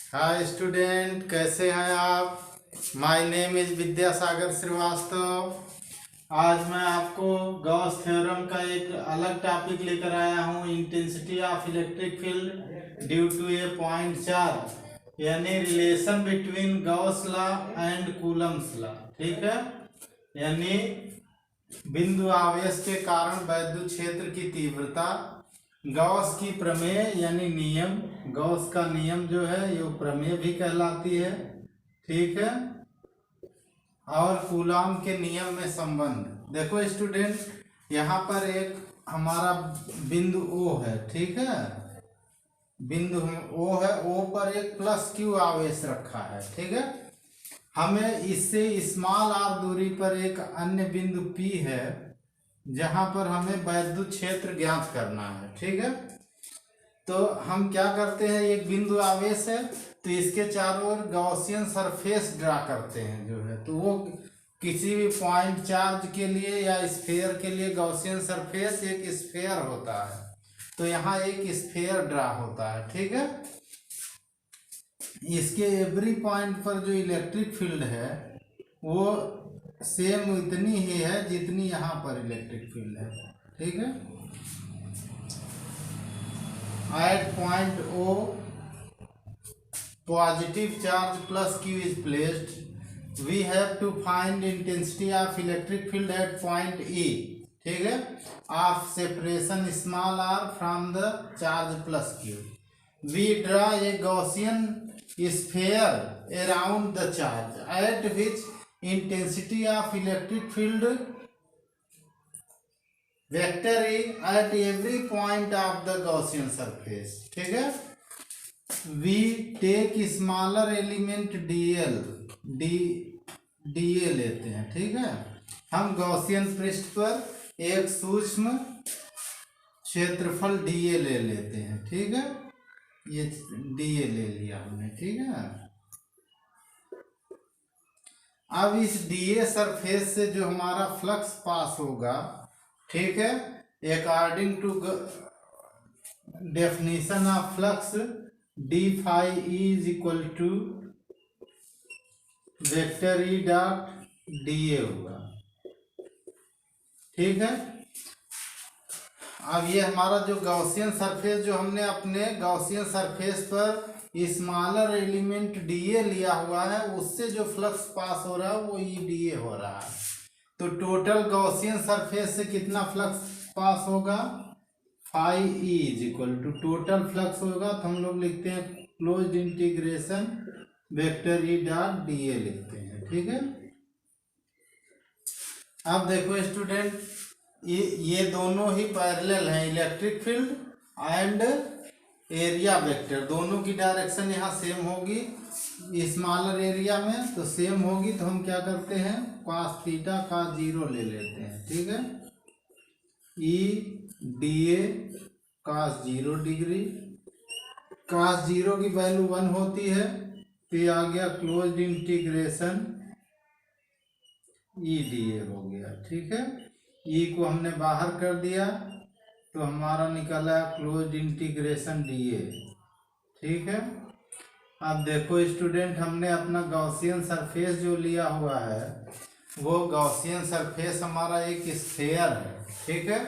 Hi student, कैसे हैं आप। My name is Vidyasagar Srivastava. आज मैं आपको गॉस थ्योरम का एक अलग टॉपिक लेकर आया हूँ, intensity of electric field due to a point charge, यानी relation between Gauss law and Coulomb's law. ठीक है, यानी बिंदु आवेश के कारण वैद्युत क्षेत्र की तीव्रता। गॉस की प्रमेय यानी नियम, गॉस का नियम जो है ये प्रमेय भी कहलाती है। ठीक है, और कूलॉम के नियम में संबंध। देखो स्टूडेंट, यहाँ पर एक हमारा बिंदु O है। ठीक है, बिंदु O है, O पर एक प्लस Q आवेश रखा है। ठीक है, हमें इससे स्मॉल r दूरी पर एक अन्य बिंदु P है जहां पर हमें वैद्युत क्षेत्र ज्ञात करना है। ठीक है, तो हम क्या करते हैं, एक बिंदु आवेश है तो इसके चारों ओर गॉसियन सरफेस ड्रा करते हैं जो है, तो वो किसी भी पॉइंट चार्ज के लिए या स्फेयर के लिए गॉसियन सरफेस एक स्फेयर होता है, तो यहाँ एक स्फेयर ड्रा होता है। ठीक है, इसके एवरी पॉइंट पर जो इलेक्ट्रिक फील्ड है वो सेम इतनी ही है जितनी यहाँ पर इलेक्ट्रिक फील्ड है। ठीक है, at point O positive charge plus Q is placed, we have to find intensity of electric field at point E। ठीक है, of separation small r from the charge plus Q। We draw a Gaussian sphere around the charge at which intensity of electric field vector E at every point of the Gaussian surface। ठीक है, we take smaller element dA लेते हैं। ठीक है, हम Gaussian पृष्ठ पर एक सूक्ष्म क्षेत्रफल dA ले लेते हैं। ठीक है, ये dA ले लिया हमने। ठीक है, अब इस dA सरफेस से जो हमारा फ्लक्स पास होगा, ठीक है, according to definition of flux d phi E is equal to vector E dot dA होगा। ठीक है, अब ये हमारा जो गॉसियन सरफेस, जो हमने अपने गॉसियन सरफेस पर स्मॉलर एलिमेंट dA लिया हुआ है, उससे जो फ्लक्स पास हो रहा है वो dA हो रहा है। तो टोटल गॉसियन सरफेस से कितना फ्लक्स पास होगा, phi E is equal to total flux होगा, तो हम लोग लिखते हैं closed integration vector E dot dA लिखते हैं। ठीक है, अब देखो स्टूडेंट, ये दोनों ही पैरेलल हैं, electric field and area vector, दोनों की डायरेक्शन यहाँ सेम होगी। स्मॉलर एरिया में तो सेम होगी, तो हम क्या करते हैं, cos थीटा cos 0 ले लेते हैं। ठीक है, E dA cos 0 degree, cos 0 की वैल्यू 1 होती है, तो ये आ गया क्लोज्ड इंटीग्रेशन E dA हो गया। ठीक है, E को हमने बाहर कर दिया तो हमारा निकला क्लोज्ड इंटीग्रेशन dA। ठीक है, अब देखो स्टूडेंट, हमने अपना गॉसियन सरफेस जो लिया हुआ है वो गॉसियन सरफेस हमारा एक स्फेयर है। ठीक है,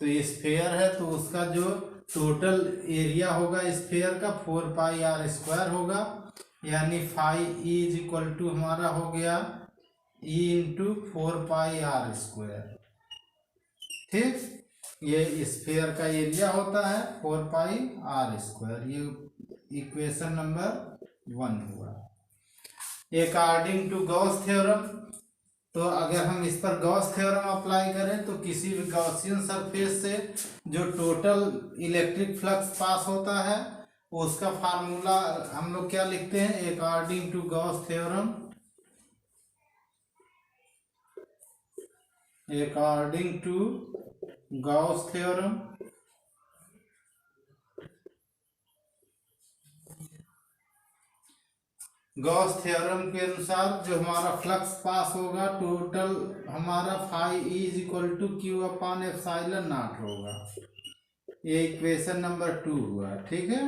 तो ये स्फेयर है तो उसका जो टोटल एरिया होगा स्फेयर का 4 पाई r स्क्वायर होगा, यानी phi E is equal to हमारा हो गया E into 4 pi r square. ठीक, ये स्फेयर का एरिया होता है 4 पाई r स्क्वायर। ये इक्वेशन नंबर 1 हुआ। अकॉर्डिंग टू गॉस थ्योरम, तो अगर हम इस पर गॉस थ्योरम अप्लाई करें तो किसी भी गॉसियन सरफेस से जो टोटल इलेक्ट्रिक फ्लक्स पास होता है उसका फार्मूला हम लोग क्या लिखते हैं, according to Gauss theorem, according to Gauss theorem Gauss theorem के अनुसार जो हमारा फ्लक्स पास होगा टोटल हमारा phi E is equal to Q upon epsilon naught होगा। ये इक्वेशन नंबर 2 हुआ। ठीक है,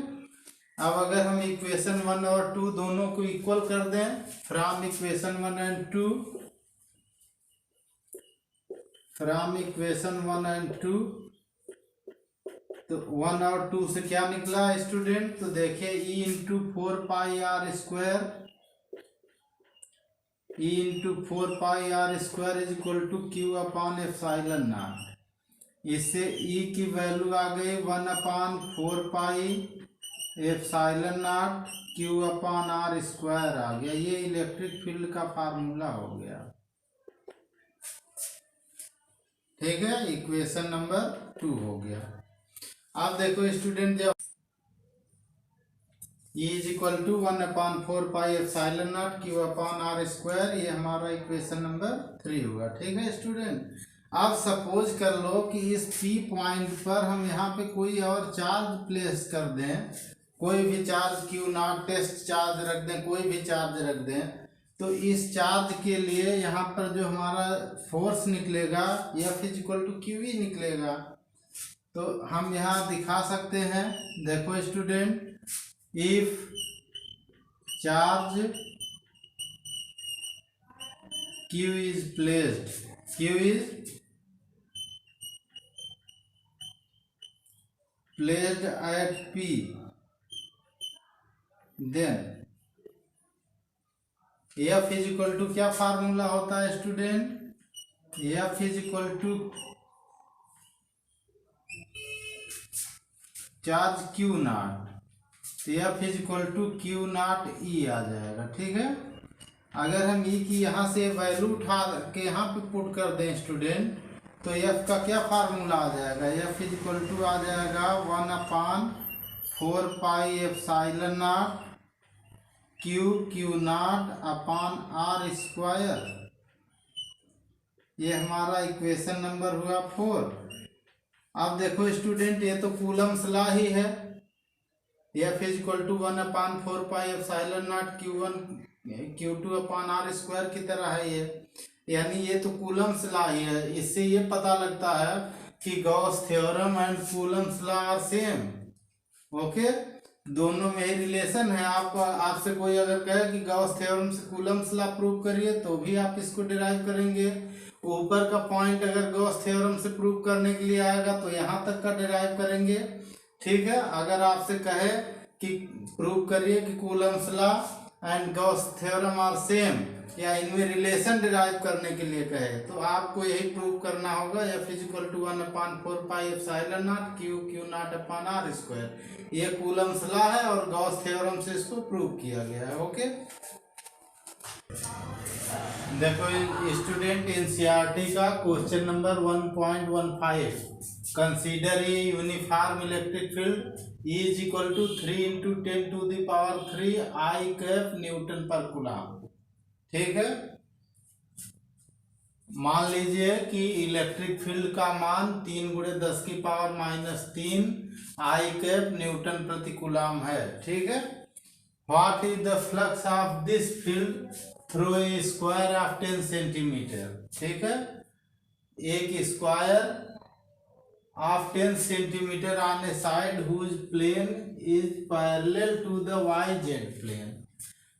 अब अगर हम इक्वेशन 1 और 2 दोनों को इक्वल कर दें, from equation 1 and 2, from equation 1 and 2, तो 1 और 2 से क्या निकला स्टूडेंट? तो देखिए E into 4πr², E into 4πr² is equal to q upon epsilon naught. इससे ई की वैल्यू आ गई 1/4π epsilon naught q upon r² आ गया। ये इलेक्ट्रिक फील्ड का फार्मूला हो गया। ठीक है, इक्वेशन नंबर 2 हो गया। अब देखो स्टूडेंट, जब E is equal to 1/4π epsilon naught q upon r², ये हमारा इक्वेशन नंबर 3 हुआ। ठीक है स्टूडेंट, अब सपोज कर लो कि इस P पॉइंट पर हम यहाँ पे कोई और चार्ज प्लेस कर दें, कोई भी चार्ज Q0 टेस्ट चार्ज रख दें, कोई भी चार्ज रख दें, तो इस चार्ज के लिए यहाँ पर जो हमारा फोर्स निकलेगा F is equal to QE निकलेगा। तो हम यहाँ दिखा सकते हैं, देखो student, if charge Q is placed at P, then F is equal to क्या फार्मूला होता है student? F is equal to charge Q0, F is equal to Q0E आ जाएगा। ठीक है, अगर हम E की यहाँ से वैल्यू उठा के यहाँ पे पुट कर दें स्टूडेंट, तो F का क्या फार्मूला आ जाएगा? F इज इक्वल टू आ जाएगा 1/4π epsilon naught Q0 upon r²। ये हमारा इक्वेशन नंबर हुआ 4। अब देखो स्टूडेंट, ये तो कूलम्स लॉ ही है। F is equal to 1/4π epsilon naught Q2 upon r² की तरह है ये, यानी ये तो कूलम्स लॉ ही है। इससे ये पता लगता है कि Gauss theorem and Coulomb's law are same. Okay, दोनों में ही रिलेशन है। आपसे कोई अगर कहे कि गॉस थ्योरम से कूलम्स लॉ प्रूव करिए, तो भी आप इसको डिराइव करेंगे। ऊपर का पॉइंट अगर गॉस थ्योरम से प्रूव करने के लिए आएगा तो यहाँ तक का डिराइव करेंगे। ठीक है, अगर आपसे कहे कि प्रूव करिए कि Coulomb's law and Gauss theorem are same, या इनमें रिलेशन डिराइव करने के लिए कहे, तो आपको यही प्रूव करना होगा F is equal to 1/4π epsilon naught Q0 upon r²। ये कूलम्स लॉ है और गॉस थ्योरम से इसको प्रूव किया गया है। ओके, देखो स्टूडेंट, एनसीईआरटी का question number 1.15, consider a uniform electric field E is equal to 3 × 10⁻³ I cap newton per coulomb. ठीक है, मान लीजिए कि इलेक्ट्रिक फील्ड का मान 3 × 10⁻³ I कैप न्यूटन प्रति कूलम है। ठीक है, what is the flux of this field through a square of 10 centimetre. ठीक है, एक square of 10 centimetre on a side whose plane is parallel to the YZ plane.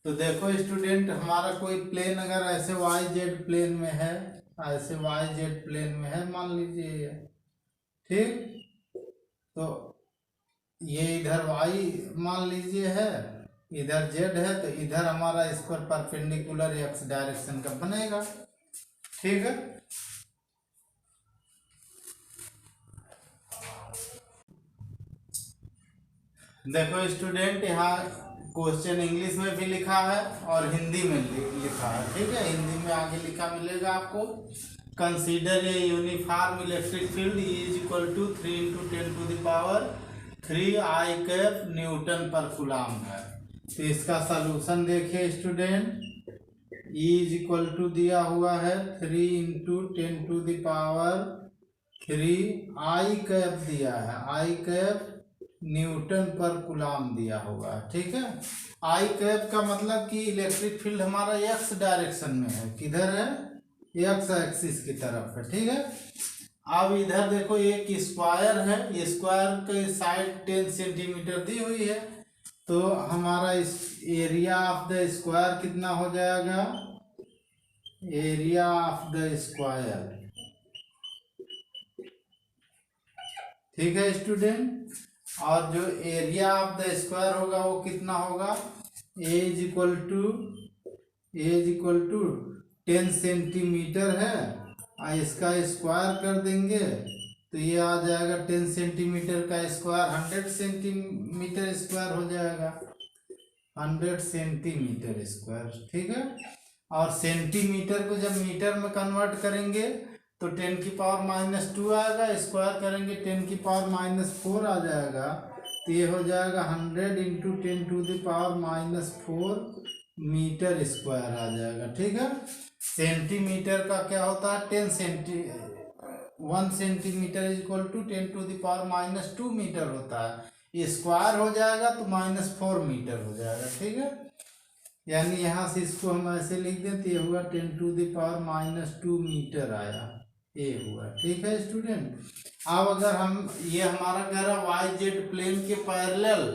तो देखो स्टूडेंट, हमारा कोई प्लेन अगर ऐसे YZ प्लेन में है, ऐसे YZ प्लेन में है मान लीजिए, ठीक, तो ये इधर Y मान लीजिए है, इधर Z है, तो इधर हमारा इस पर परपेंडिकुलर X डायरेक्शन का बनेगा। ठीक है, देखो स्टूडेंट, यहाँ क्वेश्चन इंग्लिश में भी लिखा है और हिंदी में लिखा है। ठीक है, हिंदी में आगे लिखा मिलेगा आपको, consider a uniform electric field E is equal to 3 × 10⁻³ I cap newton per coulomb है। तो इसका सलूशन देखिए student, E is equal to दिया हुआ है 3 × 10⁻³ I कैप दिया है, I cap newton per coulomb दिया हुआ है। ठीक है, आई कैप का मतलब कि इलेक्ट्रिक फील्ड हमारा एक्स डायरेक्शन में है, किधर है, एक्स एक्सिस की तरफ है। ठीक है, अब इधर देखो एक स्क्वायर है, स्क्वायर की साइड 10 सेंटीमीटर दी हुई है, तो हमारा इस एरिया ऑफ द स्क्वायर कितना हो जाएगा, एरिया ऑफ द स्क्वायर, ठीक है स्टूडेंट। और जो एरिया ऑफ द स्क्वायर होगा वो कितना होगा, A is equal to 10 centimetre है, और इसका स्क्वायर कर देंगे तो ये आ जाएगा 10 सेंटीमीटर का स्क्वायर 100 सेंटीमीटर स्क्वायर हो जाएगा, 100 सेंटीमीटर स्क्वायर, ठीक है। और सेंटीमीटर को जब मीटर में कन्वर्ट करेंगे तो 10 की पावर -2 आएगा, स्क्वायर करेंगे 10 की पावर -4 आ जाएगा, तो ये हो जाएगा 100 into 10 to the power -4 metre square आ जाएगा, ठीक है। सेंटीमीटर का क्या होता है, 1 centimetre is equal to 10 to the power -2 metre होता है, ये स्क्वायर हो जाएगा तो -4 मीटर हो जाएगा, ठीक है। यानी यहाँ से इसको हम ऐसे लिख देते, ये हुआ 10 टू द पावर -2 मीटर आया, ये हुआ, ठीक है स्टूडेंट। अब अगर हम ये हमारा कह रहा वाई जेड प्लेन के पैरेलल,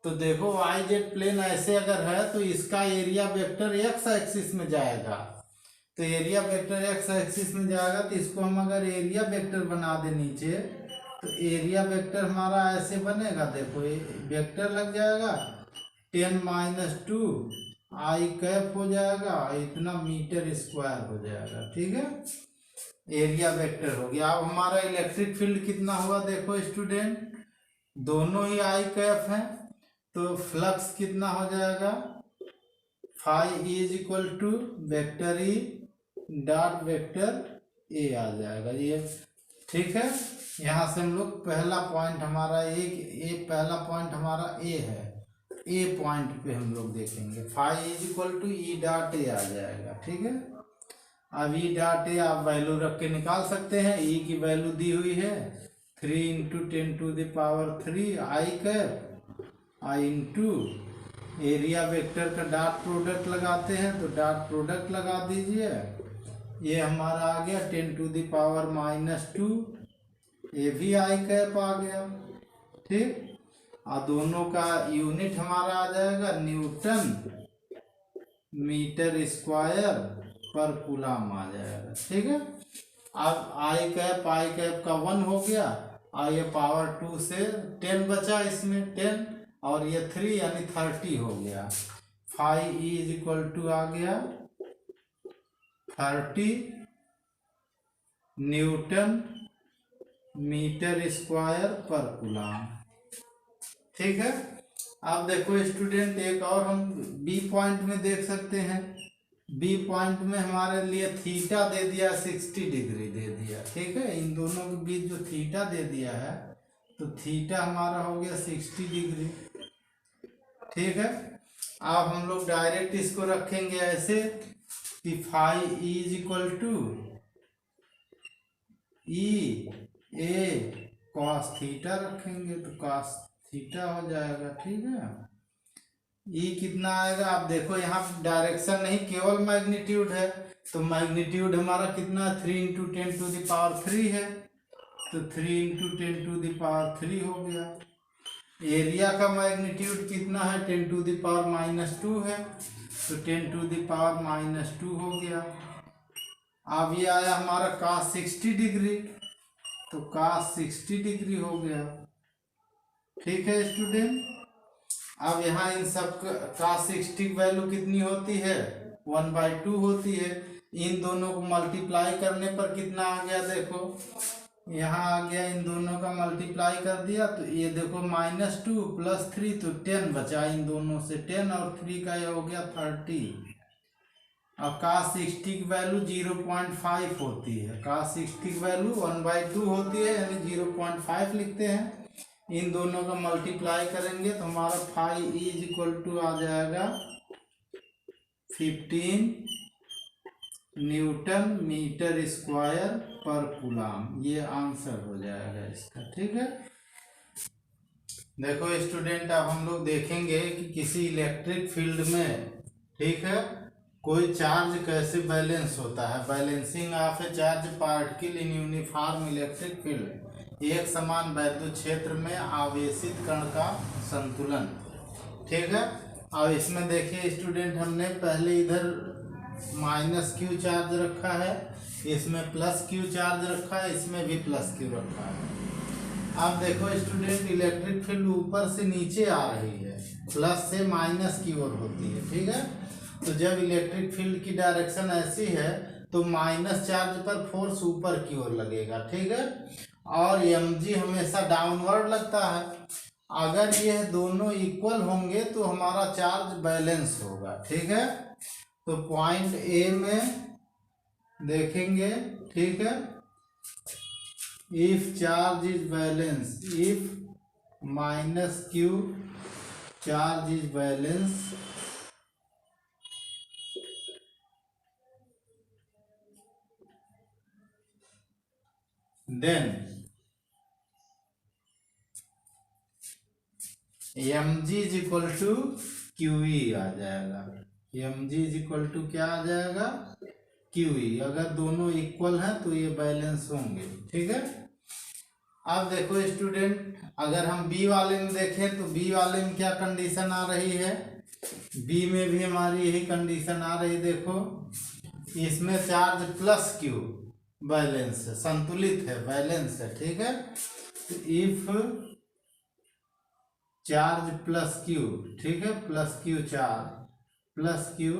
तो देखो वाई जेड प्लेन ऐसे अगर है तो इसका एरिया वेक्टर एक्स एक्सिस में जाएगा, तो एरिया वेक्टर एक्स एक्सिस में जाएगा, तो इसको हम अगर एरिया वेक्टर बना दे नीचे, तो एरिया वेक्टर हमारा ऐसे बनेगा, देखो ये वेक्टर लग जाएगा 10 - 2 आई कैप हो जाएगा, इतना मीटर स्क्वायर हो जाएगा, ठीक है, एरिया वेक्टर हो गया। अब हमारा इलेक्ट्रिक फील्ड कितना हुआ, देखो स्टूडेंट, दोनों ही आई कैप हैं, तो फ्लक्स कितना हो जाएगा, phi is equal to vector E dot vector A आ जाएगा, ये ठीक है। यहाँ से हम लोग पहला पॉइंट हमारा पहला पॉइंट हमारा ए है, ए पॉइंट पे हम लोग देखेंगे, phi is equal to E dot A आ जाएगा, ठीक है। अब ई डॉट ए आप वैल्यू रख के निकाल सकते हैं, ई की वैल्यू दी हुई है 3 into 10 to the power 3 I cap, I into area vector का डॉट प्रोडक्ट लगाते हैं, तो डॉट प्रोडक्ट लगा दीजिए, ये हमारा आ गया 10 टू द पावर -2, ये भी आई कैप आ गया, ठीक। और दोनों का यूनिट हमारा आ जाएगा न्यूटन मीटर स्क्वायर पर कूलम आ जाएगा, ठीक है। अब आई कैप का 1 हो गया, और ये पावर 2 से 10 बचा, इसमें 10 और ये 3 यानी 30 हो गया, phi E is equal to आ गया 30 न्यूटन मीटर स्क्वायर पर कूलम, ठीक है। अब देखो स्टूडेंट, एक और हम बी पॉइंट में देख सकते हैं, बी पॉइंट में हमारे लिए थीटा दे दिया 60 डिग्री दे दिया, ठीक है। इन दोनों के बीच जो थीटा दे दिया है, तो थीटा हमारा हो गया 60 डिग्री, ठीक है। अब हम लोग डायरेक्ट इसको रखेंगे ऐसे कि phi E is equal to E A cos theta रखेंगे, तो कॉस थीटा हो जाएगा, ठीक है। ई कितना आएगा, आप देखो यहाँ डायरेक्शन नहीं केवल मैग्नीट्यूड है, तो मैग्नीट्यूड हमारा कितना 3 इंटू 10 टू द पावर 3 है, तो 3 इंटू 10 टू द पावर 3 हो गया। एरिया का मैग्नीट्यूड कितना है, 10 टू द पावर -2 है, तो 10 टू द पावर -2 हो गया। अब ये आया हमारा cos 60 डिग्री, तो cos 60 डिग्री हो गया, ठीक है स्टूडेंट। अब यहाँ इन सब का 60 वैल्यू कितनी होती है, 1/2 होती है, इन दोनों को मल्टीप्लाई करने पर कितना आ गया, देखो यहाँ आ गया, इन दोनों का मल्टीप्लाई कर दिया, तो ये देखो -2 + 3 तो 10 बचा, इन दोनों से 10 और 3 का ये हो गया 30। अब cos 60 की वैल्यू 0.5 होती है, cos 60 की वैल्यू 1/2 होती है, यानी 0.5 लिखते हैं। इन दोनों का मल्टीप्लाई करेंगे तो हमारा फाई इज इक्वल टू आ जाएगा 15 न्यूटन मीटर स्क्वायर पर कूलम, ये आंसर हो जाएगा इसका, ठीक है। देखो स्टूडेंट, अब हम लोग देखेंगे कि किसी इलेक्ट्रिक फील्ड में, ठीक है, कोई चार्ज कैसे बैलेंस होता है। Balancing of A charge particle in uniform electric field, एक समान वैद्युत क्षेत्र में आवेशित कण का संतुलन। ठीक है। अब इसमें देखिए स्टूडेंट, हमने पहले इधर माइनस क्यू चार्ज रखा है, इसमें प्लस क्यू चार्ज रखा है, इसमें भी प्लस क्यू रखा है। अब देखो स्टूडेंट, इलेक्ट्रिक फील्ड ऊपर से नीचे आ रही है, प्लस से माइनस की ओर होती है, ठीक है। तो जब इलेक्ट्रिक फील्ड की डायरेक्शन ऐसी है तो माइनस चार्ज पर फोर्स ऊपर की ओर लगेगा, ठीक है। और mg हमेशा डाउनवर्ड लगता है। अगर ये दोनों इक्वल होंगे तो हमारा चार्ज बैलेंस होगा, ठीक है। तो पॉइंट ए में देखेंगे, ठीक है, if charge is balance, if minus Q charge is balance, then mg is equal to QE आ जाएगा। mg इज इक्वल टू क्या आ जाएगा? QE। अगर दोनों इक्वल हैं तो ये बैलेंस होंगे, ठीक है। अब देखो स्टूडेंट, अगर हम बी वाले में देखें तो बी वाले में क्या कंडीशन आ रही है? बी में भी हमारी यही कंडीशन आ रही, देखो इसमें चार्ज प्लस क्यू बैलेंस है, संतुलित है, बैलेंस है, ठीक है। इफ चार्ज प्लस क्यू, ठीक है, plus Q charge, plus Q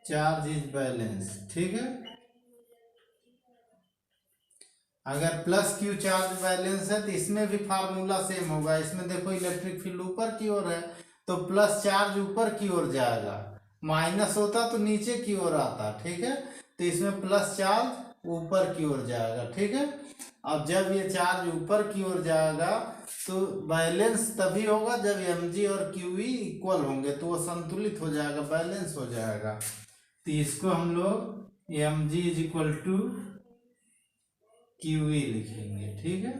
charge is balance, ठीक है। अगर प्लस क्यू चार्ज बैलेंस है तो इसमें भी फार्मूला सेम होगा। इसमें देखो इलेक्ट्रिक फील्ड ऊपर की ओर है तो प्लस चार्ज ऊपर की ओर जाएगा, माइनस होता तो नीचे की ओर आता, ठीक है। तो इसमें प्लस चार्ज ऊपर की ओर जाएगा, ठीक है। अब जब ये चार्ज ऊपर की ओर जाएगा तो बैलेंस तभी होगा जब mg और qe इक्वल होंगे, तो वो संतुलित हो जाएगा, बैलेंस हो जाएगा। तो इसको हम लोग mg is equal to QE लिखेंगे, ठीक है।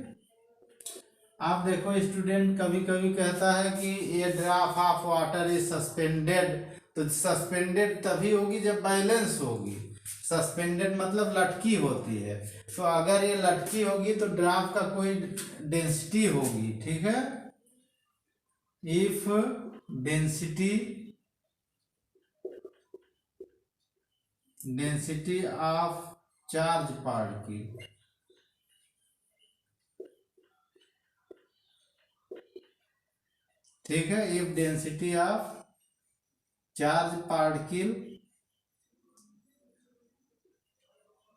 आप देखो स्टूडेंट, कभी कभी कहता है कि ये drop of water is suspended, तो सस्पेंडेड तभी होगी जब बैलेंस होगी। सस्पेंडेड मतलब लटकी होती है, तो अगर ये लटकी होगी तो ड्रॉप का कोई डेंसिटी होगी, ठीक है। If density of charge particle, ठीक है, if density of charge particle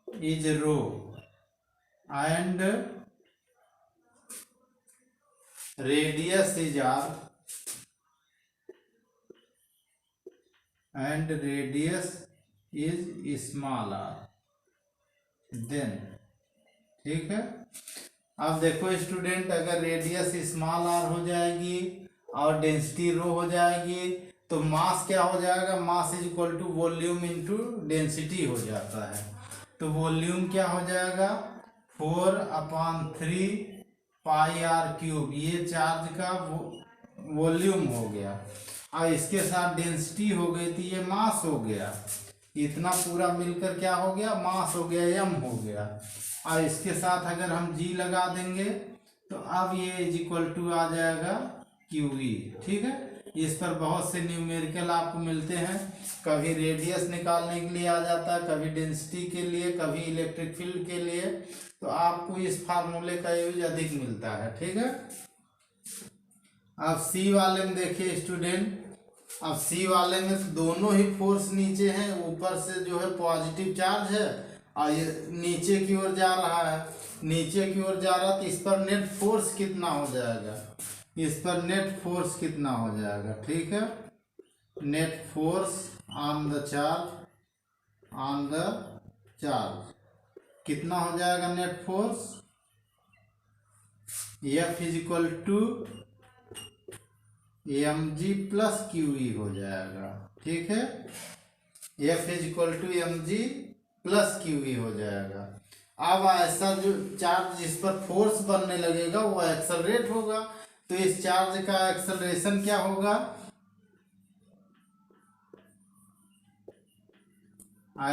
is rho and radius is r, and radius is small r, then, ठीक है। अब देखो स्टूडेंट, अगर रेडियस स्मॉल r हो जाएगी और डेंसिटी रो हो जाएगी तो मास क्या हो जाएगा? Mass is equal to volume into density हो जाता है। तो वॉल्यूम क्या हो जाएगा? 4/3 पाई आर क्यूब, ये चार्ज का वॉल्यूम हो गया। और इसके साथ डेंसिटी हो गई थी, ये मास हो गया। इतना पूरा मिलकर क्या हो गया? मास हो गया, m हो गया। और इसके साथ अगर हम g लगा देंगे तो अब ये इज इक्वल टू आ जाएगा QE, ठीक है। इस पर बहुत से न्यूमेरिकल आपको मिलते हैं, कभी रेडियस निकालने के लिए आ जाता है, कभी डेंसिटी के लिए, कभी इलेक्ट्रिक फील्ड के लिए। तो आपको इस फार्मूले का यूज अधिक मिलता है, ठीक है। अब सी वाले में देखिए स्टूडेंट, अब सी वाले में दोनों ही फोर्स नीचे हैं, ऊपर से जो है पॉजिटिव चार्ज है और ये नीचे की ओर जा रहा है, नीचे की ओर जा रहा, तो इस पर नेट फोर्स कितना हो जाएगा? इस पर नेट फोर्स कितना हो जाएगा? ठीक है, net force on the charge कितना हो जाएगा? Net force F is equal to mg plus QE हो जाएगा, ठीक है। F is equal to mg plus QE हो जाएगा। अब ऐसा जो चार्ज जिस पर फोर्स बनने लगेगा वो एक्सेलरेट होगा, तो इस चार्ज का एक्सेलरेशन क्या होगा?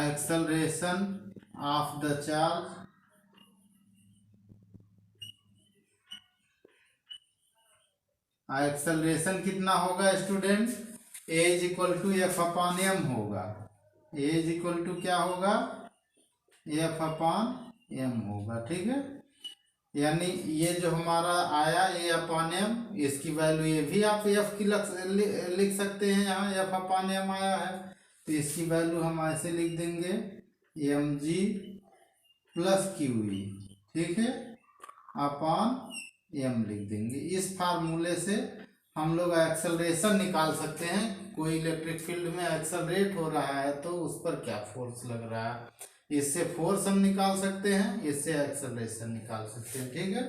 Acceleration of the charge acceleration कितना होगा student, A is equal to F upon M होगा। ए इज इक्वल टू क्या होगा, एफ अपॉन एम होगा। ठीक है, यानी ये जो हमारा आया ए अपॉन एम, इसकी वैल्यू ये भी आप एफ की लिख सकते हैं, यहाँ एफ अपॉन एम आया है तो इसकी वैल्यू हम ऐसे लिख देंगे M G plus Q E. ठीक है, अपॉन एम लिख देंगे। इस फार्मूले से हम लोग एक्सेलरेशन निकाल सकते हैं। कोई इलेक्ट्रिक फील्ड में एक्सेलरेट हो रहा है तो उस पर क्या फोर्स लग रहा है, इससे फोर्स हम निकाल सकते हैं, इससे एक्सेलरेशन निकाल सकते हैं। ठीक है।